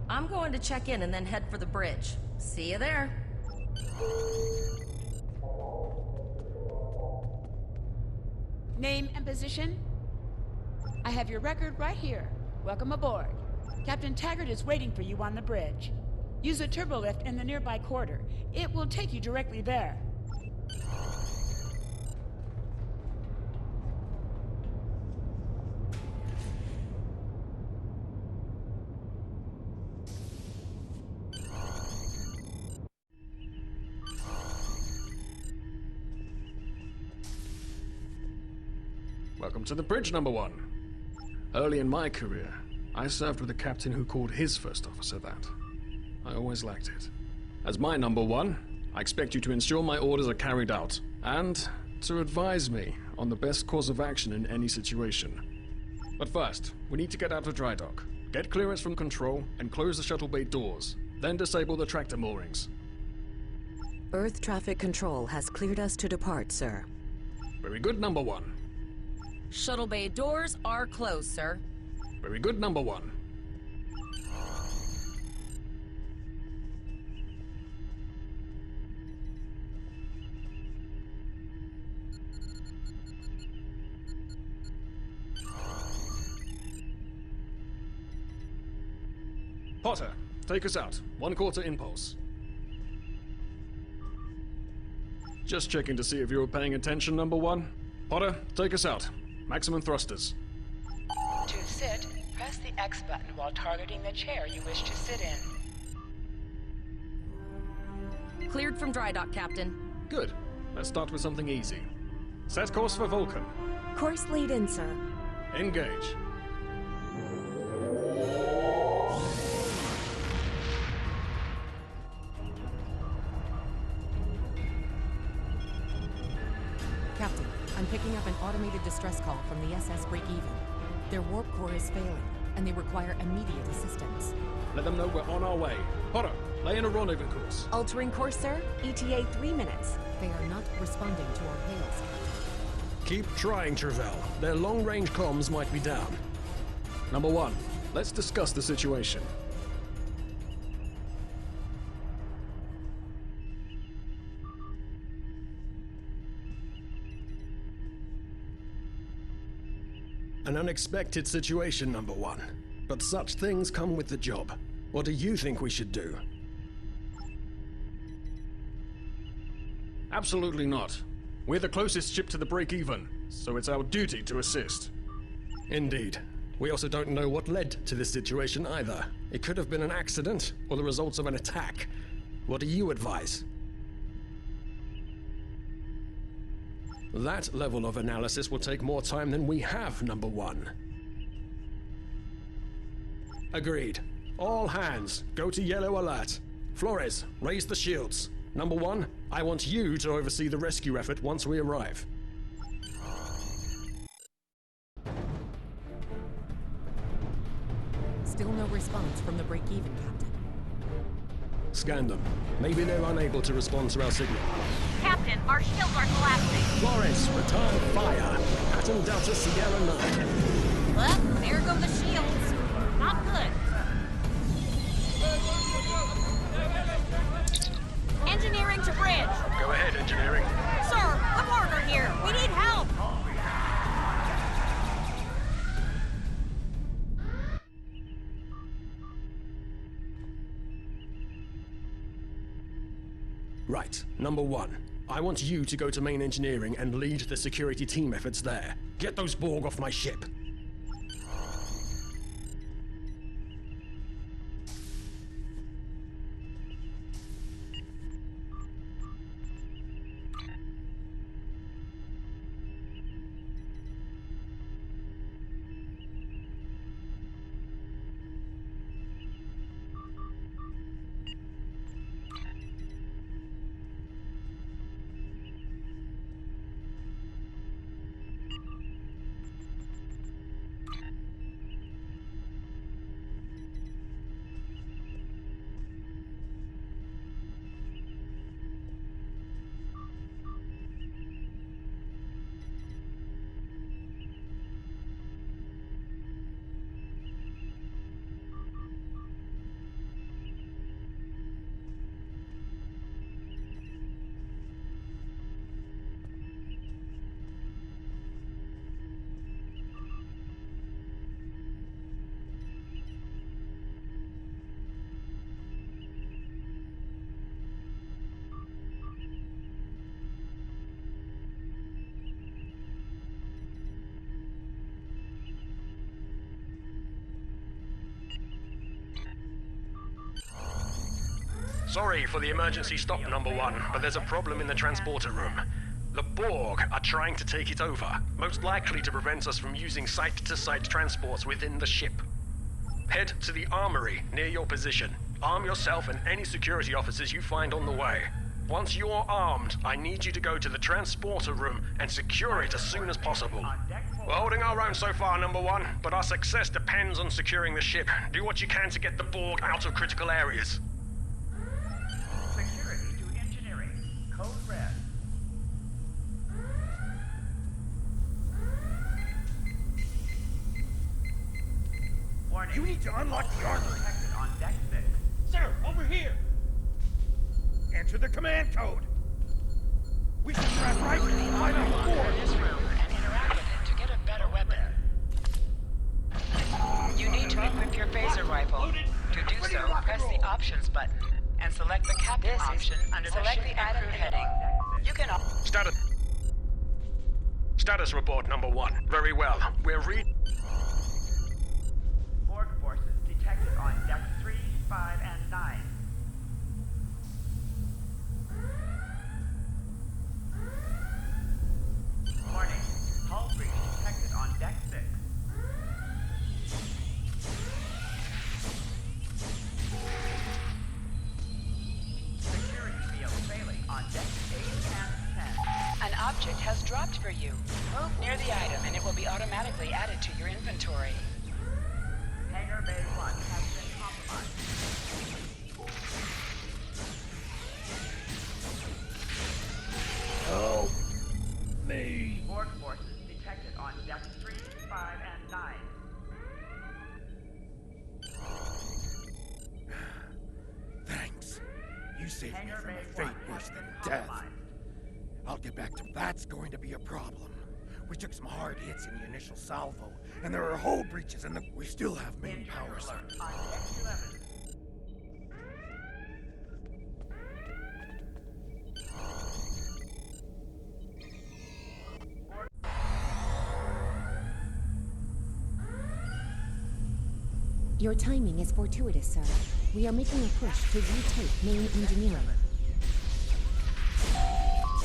I'm going to check in and then head for the bridge. See you there. Name and position? I have your record right here. Welcome aboard. Captain Taggart is waiting for you on the bridge. Use a turbolift in the nearby corridor. It will take you directly there. Welcome to the bridge, number one. Early in my career, I served with a captain who called his first officer that. I always liked it. As my number one, I expect you to ensure my orders are carried out, and to advise me on the best course of action in any situation. But first, we need to get out of dry dock, get clearance from control, and close the shuttle bay doors, then disable the tractor moorings. Earth traffic control has cleared us to depart, sir. Very good, number one. Shuttle bay doors are closed, sir. Very good, number one. Potter, take us out. 1/4 impulse. Just checking to see if you were paying attention, number one. Potter, take us out. Maximum thrusters. To sit, press the X button while targeting the chair you wish to sit in. Cleared from dry dock, Captain. Good. Let's start with something easy. Set course for Vulcan. Course lead in, sir. Engage. Captain, I'm picking up an automated distress call from the SS Break-Even. Their warp core is failing, and they require immediate assistance. Let them know we're on our way. Potter, lay in a rendezvous course. Altering course, sir. ETA 3 minutes. They are not responding to our hails. Keep trying, Travell. Their long-range comms might be down. Number one, let's discuss the situation. An unexpected situation, number one. But such things come with the job. What do you think we should do? Absolutely not. We're the closest ship to the break-even, so it's our duty to assist. Indeed. We also don't know what led to this situation either. It could have been an accident, or the results of an attack. What do you advise? That level of analysis will take more time than we have, number one. Agreed. All hands, go to yellow alert. Flores, raise the shields. Number one, I want you to oversee the rescue effort once we arrive. Still no response from the Break-Even, Captain. Scan them. Maybe they're unable to respond to our signal. Captain, our shields are collapsing. Flores, return fire. Pattern Delta Sierra 9. Well, there go the shields. Not good. Engineering to bridge. Go ahead, engineering. Sir, come harder here. We need help. Right, number one. I want you to go to main engineering and lead the security team efforts there. Get those Borg off my ship. Sorry for the emergency stop, number one, but there's a problem in the transporter room. The Borg are trying to take it over, most likely to prevent us from using site-to-site transports within the ship. Head to the armory near your position. Arm yourself and any security officers you find on the way. Once you're armed, I need you to go to the transporter room and secure it as soon as possible. We're holding our own so far, number one, but our success depends on securing the ship. Do what you can to get the Borg out of critical areas. Security to engineering. Code red. Warning. You need to unlock the armor. Protected on deck 6. Sir, over here. Enter the command code. We should grab right and find out the board. This room and interact with it to get a better weapon. You need to equip your phaser rifle. To do so, press the options button and select the captain option under select the item heading. You can. Status report, number one. Very well. We're Borg forces detected on deck 3, 5, and 9. Warning. Hull breach detected on deck 6. Security field failing on deck 8 and 10. An object has dropped for you. Move near the item and it will be automatically added to your inventory. Hangar Bay 1 has been compromised. Help me. Borg forces detected on deck 3, 5, and 9. Thanks. You saved me Hangar from Bay a 1 fate worse has than been death. compromised. I'll get back to that's going to be a problem. We took some hard hits in the initial salvo, and there are hull breaches in the... We still have main power circuits. On deck 11. Your timing is fortuitous, sir. We are making a push to retake main engineering.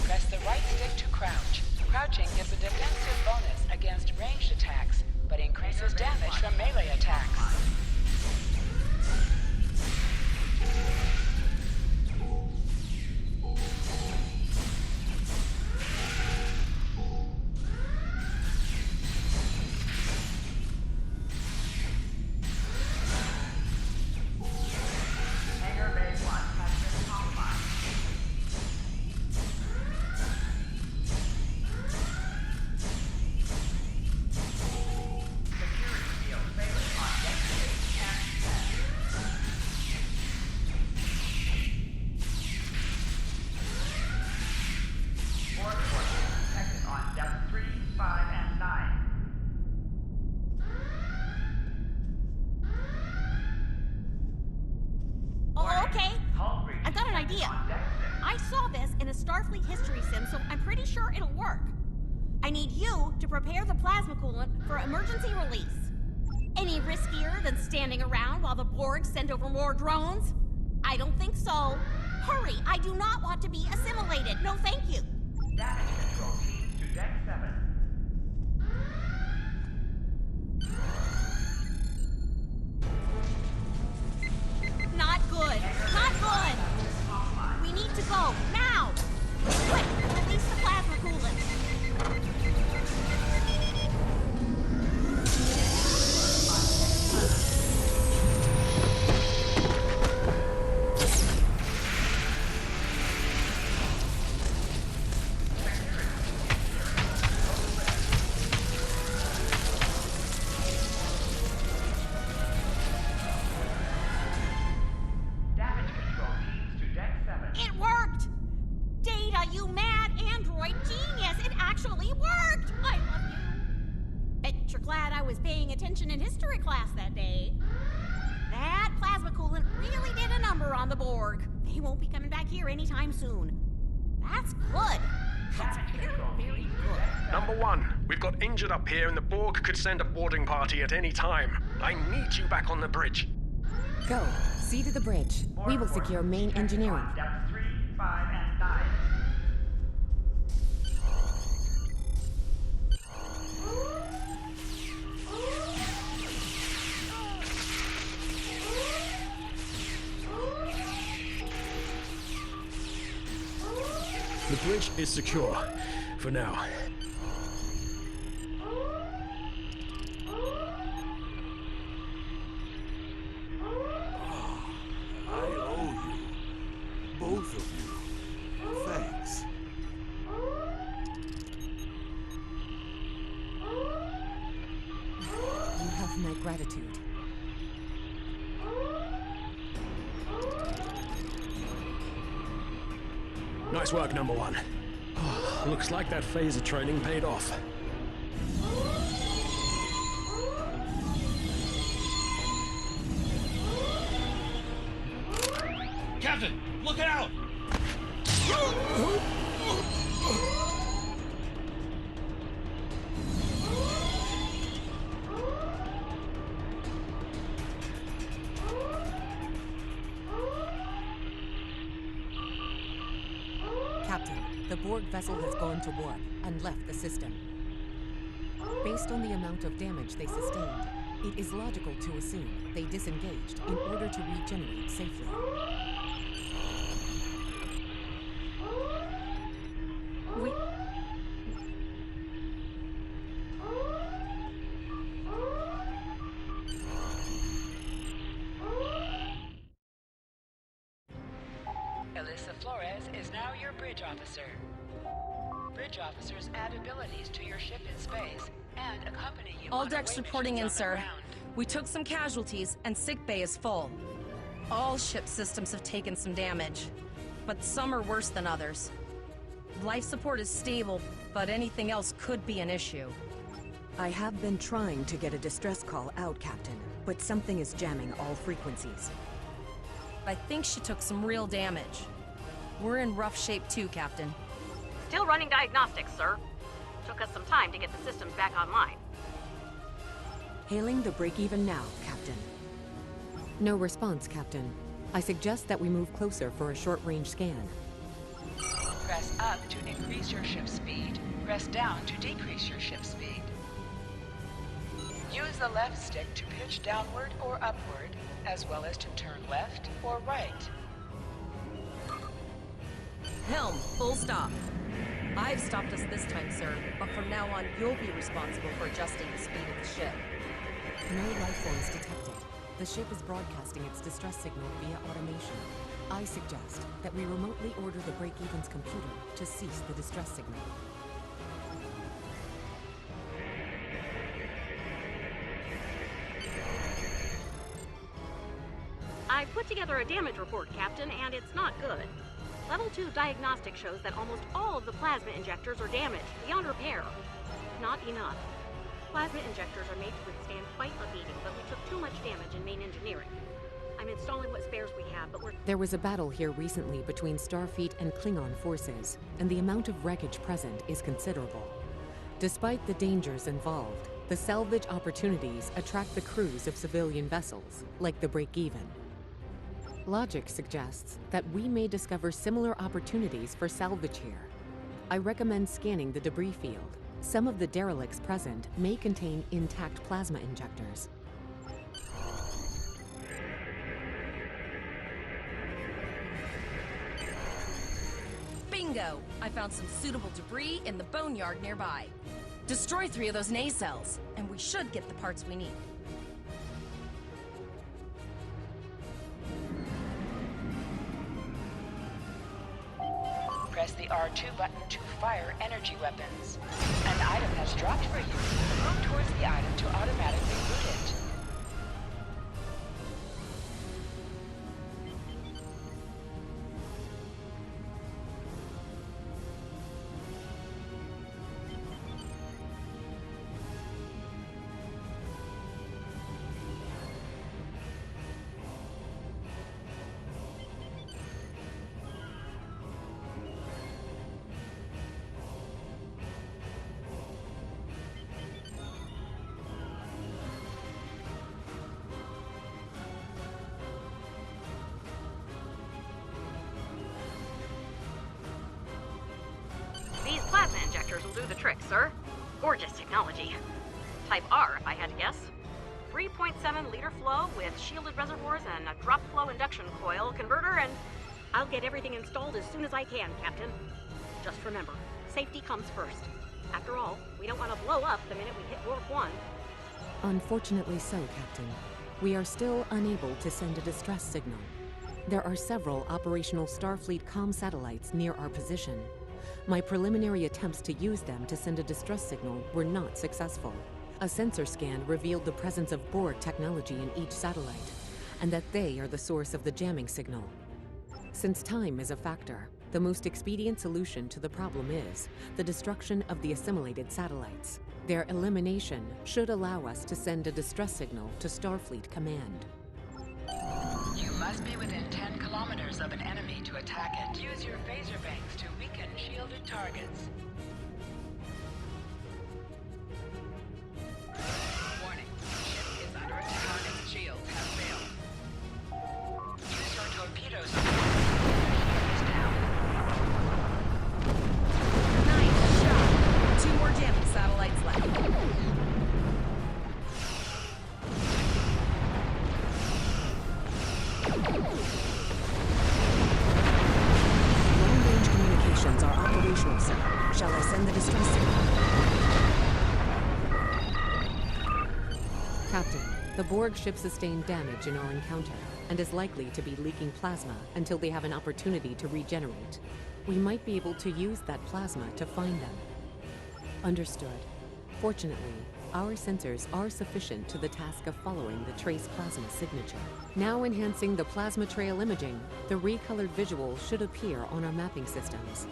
Press the right stick to crouch. Crouching gives a defensive bonus against ranged attacks, but increases damage from melee attacks. Hangar Bay 1 has been compromised. Security field failing on deck 8 and 10. Borg forces detected on deck 3, 5, and 9. Oh, okay. Hull breach I've got an detected idea. on deck 6. I saw this in a Starfleet history sim, so I'm pretty sure it'll work. I need you to prepare the plasma coolant for emergency release. Any riskier than standing around while the Borg send over more drones? I don't think so. Hurry, I do not want to be assimilated. No, thank you. Damage control team to deck 7. Not good. Not good. We need to go now. Quick, release the plasma coolant. Damage control teams to deck 7. It worked! Data, you mad android genius! It actually worked! I love you. Bet you're glad I was paying attention in history class that day. That plasma coolant really did a number on the Borg. They won't be coming back here anytime soon. That's good. That's very, very good. Number one, we've got injured up here and the Borg could send a boarding party at any time. I need you back on the bridge. Go. See to the bridge. We will secure main engineering. Depth 3, 5, and 9. The bridge is secure. For now. I owe you. Both of you. Thanks. You have my gratitude. Nice work, number one. Looks like that phaser training paid off. Captain, look out! Captain, the Borg vessel has gone to warp and left the system. Based on the amount of damage they sustained, it is logical to assume they disengaged in order to regenerate safely. We... Alyssa Flores is now your bridge officer. Bridge officers add abilities to your ship in space and accompany you All on decks away reporting in, missions on the sir. ground. We took some casualties, and sickbay is full. All ship systems have taken some damage, but some are worse than others. Life support is stable, but anything else could be an issue. I have been trying to get a distress call out, Captain, but something is jamming all frequencies. I think she took some real damage. We're in rough shape too, Captain. Still running diagnostics, sir. Took us some time to get the systems back online. Hailing the break-even now, Captain. No response, Captain. I suggest that we move closer for a short-range scan. Press up to increase your ship speed. Press down to decrease your ship speed. Use the left stick to pitch downward or upward, as well as to turn left or right. Helm, full stop. I've stopped us this time, sir, but from now on, you'll be responsible for adjusting the speed of the ship. No life forms detected. The ship is broadcasting its distress signal via automation. I suggest that we remotely order the break-even's computer to cease the distress signal. I put together a damage report, Captain, and it's not good. Level 2 diagnostic shows that almost all of the plasma injectors are damaged, beyond repair. Not enough. Plasma injectors are made to withstand quite a beating, but we took too much damage in main engineering. I'm installing what spares we have, but we're... There was a battle here recently between Starfleet and Klingon forces, and the amount of wreckage present is considerable. Despite the dangers involved, the salvage opportunities attract the crews of civilian vessels, like the Break-Even. Logic suggests that we may discover similar opportunities for salvage here. I recommend scanning the debris field. Some of the derelicts present may contain intact plasma injectors. Bingo! I found some suitable debris in the boneyard nearby. Destroy 3 of those nacelles, and we should get the parts we need. Press the R2 button to fire energy weapons. An item has dropped for you. Move towards the item to automatically loot it. Type R, if I had to guess. 3.7 liter flow with shielded reservoirs and a drop flow induction coil converter, and I'll get everything installed as soon as I can, Captain. Just remember, safety comes first. After all, we don't want to blow up the minute we hit warp 1. Unfortunately so, Captain. We are still unable to send a distress signal. There are several operational Starfleet comm satellites near our position. My preliminary attempts to use them to send a distress signal were not successful. A sensor scan revealed the presence of Borg technology in each satellite, and that they are the source of the jamming signal. Since time is a factor, the most expedient solution to the problem is the destruction of the assimilated satellites. Their elimination should allow us to send a distress signal to Starfleet Command. You must be within 10 kilometers of an enemy to attack it. Use your phaser banks to weaken shielded targets. Warning, ship is under attack and its shields have failed. Use your torpedoes to shields down. Nice shot. 2 more jamming satellites left. Long-range communications are operational, sir. Shall I send the distress signal? Captain, the Borg ship sustained damage in our encounter and is likely to be leaking plasma until they have an opportunity to regenerate. We might be able to use that plasma to find them. Understood. Fortunately, our sensors are sufficient to the task of following the trace plasma signature. Now enhancing the plasma trail imaging, the recolored visual should appear on our mapping systems.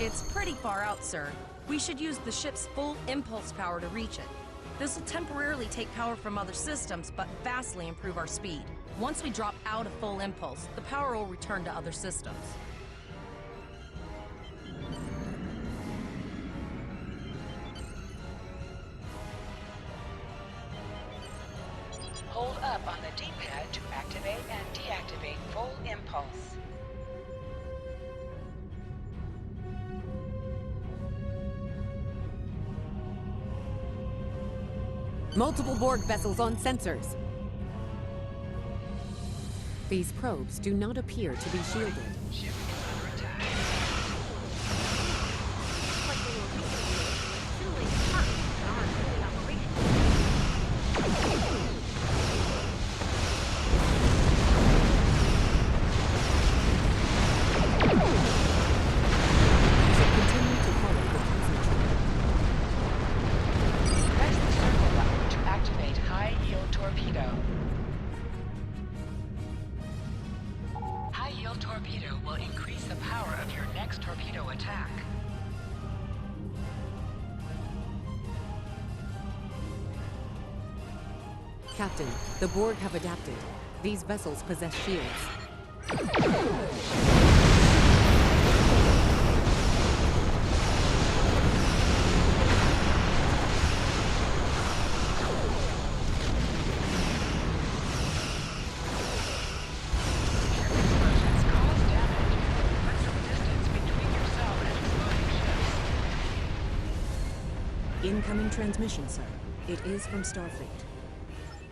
It's pretty far out, sir. We should use the ship's full impulse power to reach it. This will temporarily take power from other systems, but vastly improve our speed. Once we drop out of full impulse, the power will return to other systems. Hold up on the D-pad to activate and deactivate full impulse. Multiple Borg vessels on sensors. These probes do not appear to be shielded. Ship is under attack. Looks like they were recently assimilated parts and aren't fully operational. We should continue to follow the plasma trail. Press the circle button to activate high-yield torpedo. High-yield torpedo will increase the power of your next torpedo attack. Captain, the Borg have adapted. These vessels possess shields. Explosions cause damage. Put some distance between yourself and exploding ships. Incoming transmission, sir. It is from Starfleet.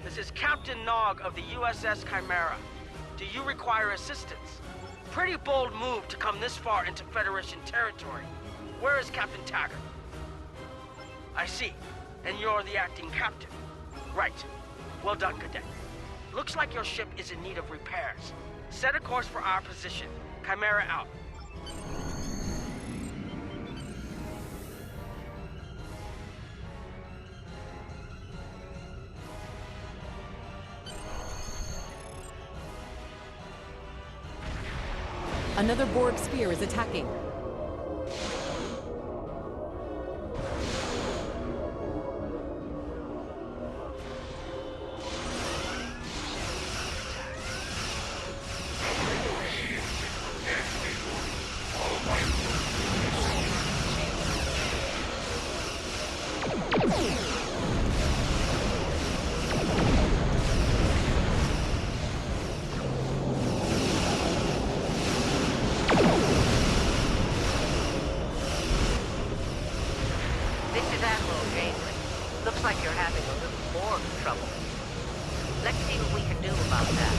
This is Captain Nog of the USS Chimera. Do you require assistance? Pretty bold move to come this far into Federation territory. Where is Captain Taggart? I see. And you're the acting captain. Right. Well done, Cadet. Looks like your ship is in need of repairs. Set a course for our position. Chimera out. Another Borg sphere is attacking. about that.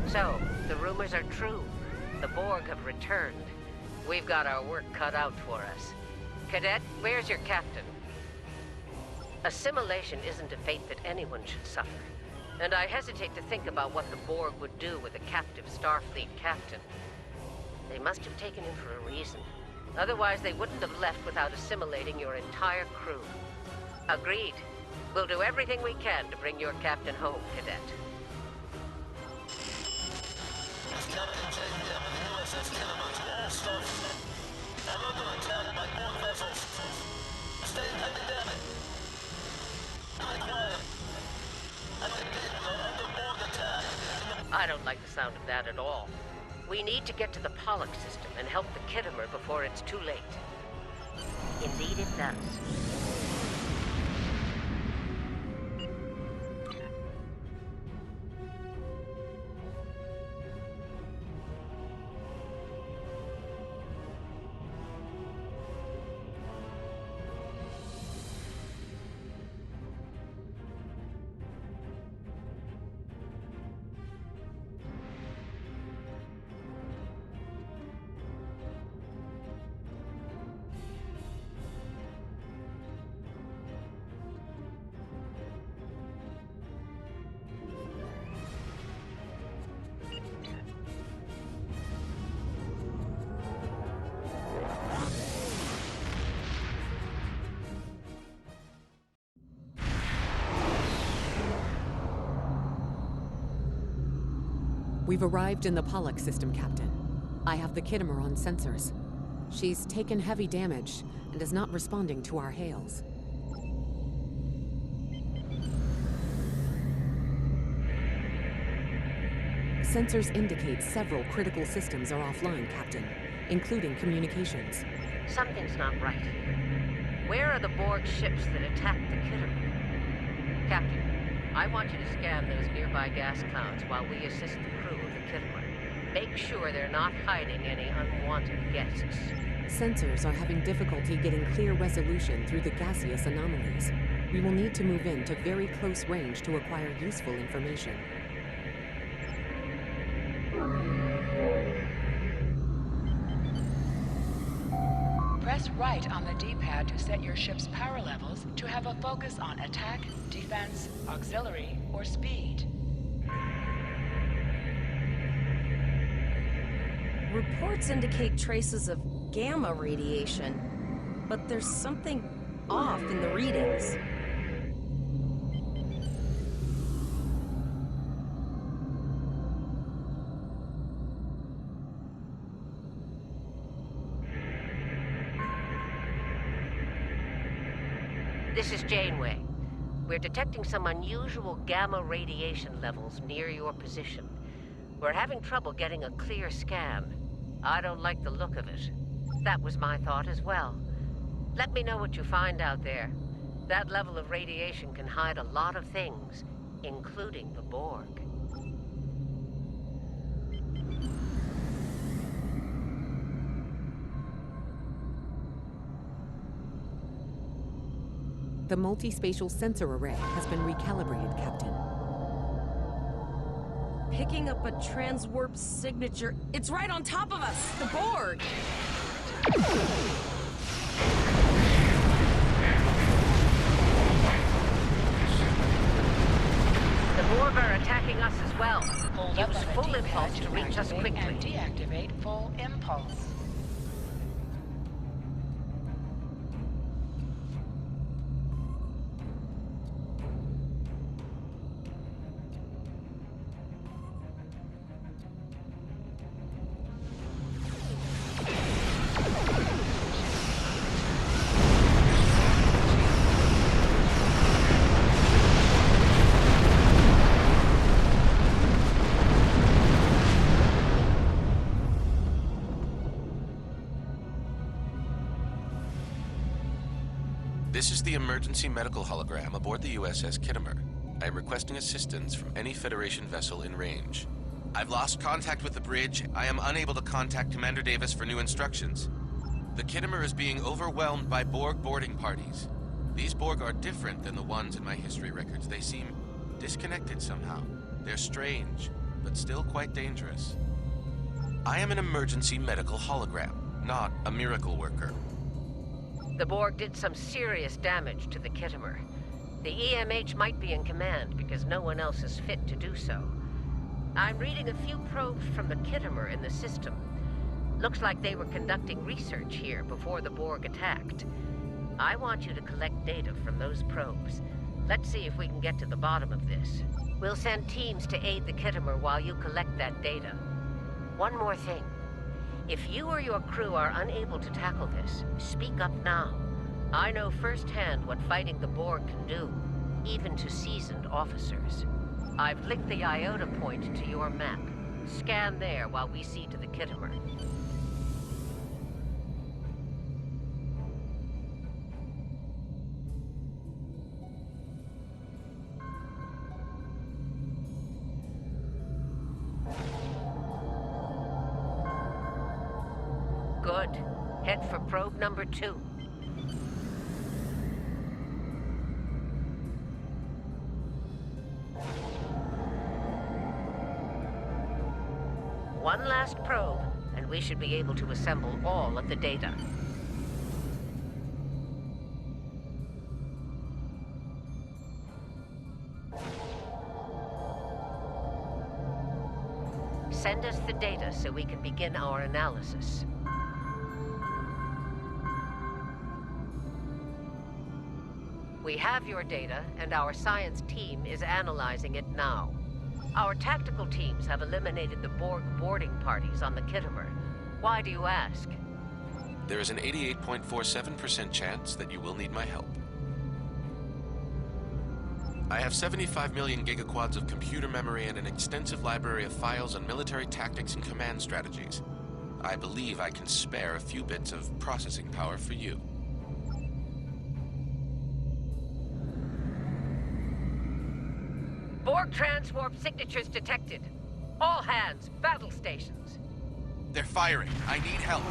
So, the rumors are true. The Borg have returned. We've got our work cut out for us. Cadet, where's your captain? Assimilation isn't a fate that anyone should suffer. And I hesitate to think about what the Borg would do with a captive Starfleet captain. They must have taken him for a reason. Otherwise, they wouldn't have left without assimilating your entire crew. Agreed. We'll do everything we can to bring your captain home, Cadet. Captain Janeway of the USS Kinema to all Starfleet. I'm under attack by Borg vessels. Stay academic. Stay quiet. I'm engaged under Borg attack. I don't like the sound of that at all. We need to get to the Pollock system and help the Kittimer before it's too late. Indeed it does. We've arrived in the Pollock system, Captain. I have the Kittimer on sensors. She's taken heavy damage and is not responding to our hails. Sensors indicate several critical systems are offline, Captain, including communications. Something's not right. Where are the Borg ships that attacked the Kittimer? Captain, I want you to scan those nearby gas clouds while we assist the crew of the Kittimer. Make sure they're not hiding any unwanted guests. Sensors are having difficulty getting clear resolution through the gaseous anomalies. We will need to move in to very close range to acquire useful information. Press right on the D-pad to set your ship's power levels to have a focus on attack, defense, auxiliary, or speed. Reports indicate traces of gamma radiation, but there's something off in the readings. This is Janeway. We're detecting some unusual gamma radiation levels near your position. We're having trouble getting a clear scan. I don't like the look of it. That was my thought as well. Let me know what you find out there. That level of radiation can hide a lot of things, including the Borg. The multispatial sensor array has been recalibrated, Captain. Picking up a transwarp signature. It's right on top of us! The Borg! The Borg are attacking us as well. Hold up Use on the full impulse D-pad to reach us activate quickly. and deactivate full impulse. This is the emergency medical hologram aboard the USS Kittimer. I am requesting assistance from any Federation vessel in range. I've lost contact with the bridge. I am unable to contact Commander Davis for new instructions. The Kittimer is being overwhelmed by Borg boarding parties. These Borg are different than the ones in my history records. They seem disconnected somehow. They're strange, but still quite dangerous. I am an emergency medical hologram, not a miracle worker. The Borg did some serious damage to the Kittimer. The EMH might be in command because no one else is fit to do so. I'm reading a few probes from the Kittimer in the system. Looks like they were conducting research here before the Borg attacked. I want you to collect data from those probes. Let's see if we can get to the bottom of this. We'll send teams to aid the Kittimer while you collect that data. One more thing. If you or your crew are unable to tackle this, speak up now. I know firsthand what fighting the Borg can do, even to seasoned officers. I've linked the Iota point to your map. Scan there while we see to the Kittimer. Good. Head for probe number 2. One last probe, and we should be able to assemble all of the data. Send us the data so we can begin our analysis. We have your data, and our science team is analyzing it now. Our tactical teams have eliminated the Borg boarding parties on the Kittimer. Why do you ask? There is an 88.47% chance that you will need my help. I have 75 million gigaquads of computer memory and an extensive library of files on military tactics and command strategies. I believe I can spare a few bits of processing power for you. Borg transwarp signatures detected. All hands, battle stations. They're firing. I need help.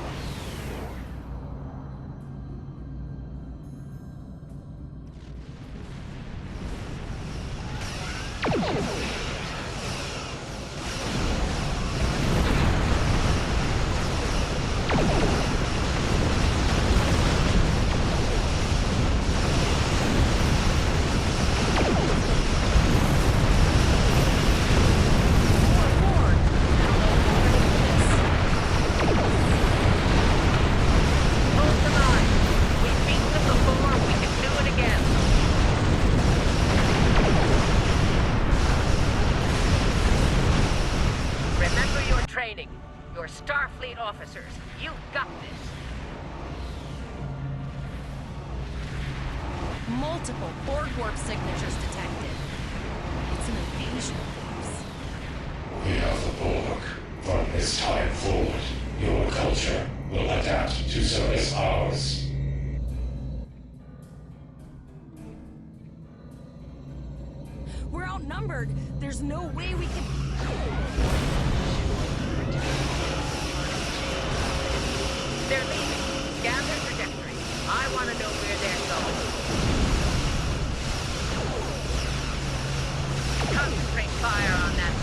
You're Starfleet officers. You've got this. Multiple Borg warp signatures detected. It's an invasion force. We are the Borg. From this time forward, your culture will adapt to service ours. We're outnumbered. There's no way we can... They're leaving. Scan their trajectory. I want to know where they're going. Concentrate fire on that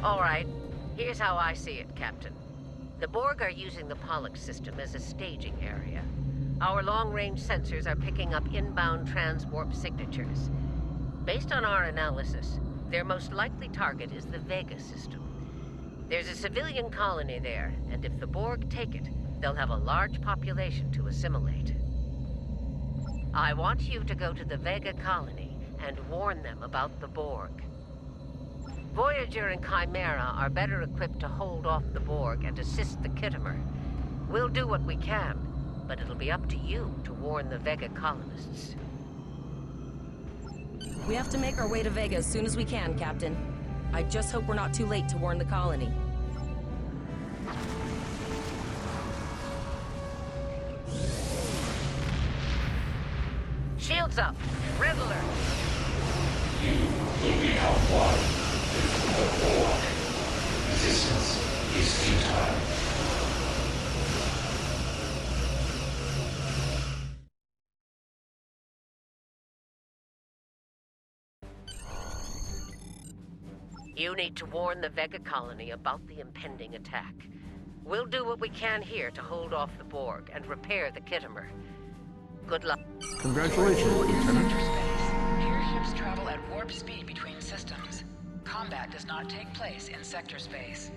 All right. Here's how I see it, Captain. The Borg are using the Pollux system as a staging area. Our long-range sensors are picking up inbound transwarp signatures. Based on our analysis, their most likely target is the Vega system. There's a civilian colony there, and if the Borg take it, they'll have a large population to assimilate. I want you to go to the Vega colony and warn them about the Borg. Voyager and Chimera are better equipped to hold off the Borg and assist the Kittimer. We'll do what we can, but it'll be up to you to warn the Vega colonists. We have to make our way to Vega as soon as we can, Captain. I just hope we're not too late to warn the colony. Shields up. Red alert. You will become one with the Borg. Resistance is futile. You need to warn the Vega colony about the impending attack. We'll do what we can here to hold off the Borg and repair the Kittimer. Good luck. Congratulations, Lieutenant. Here ships travel at warp speed between systems. Combat does not take place in sector space.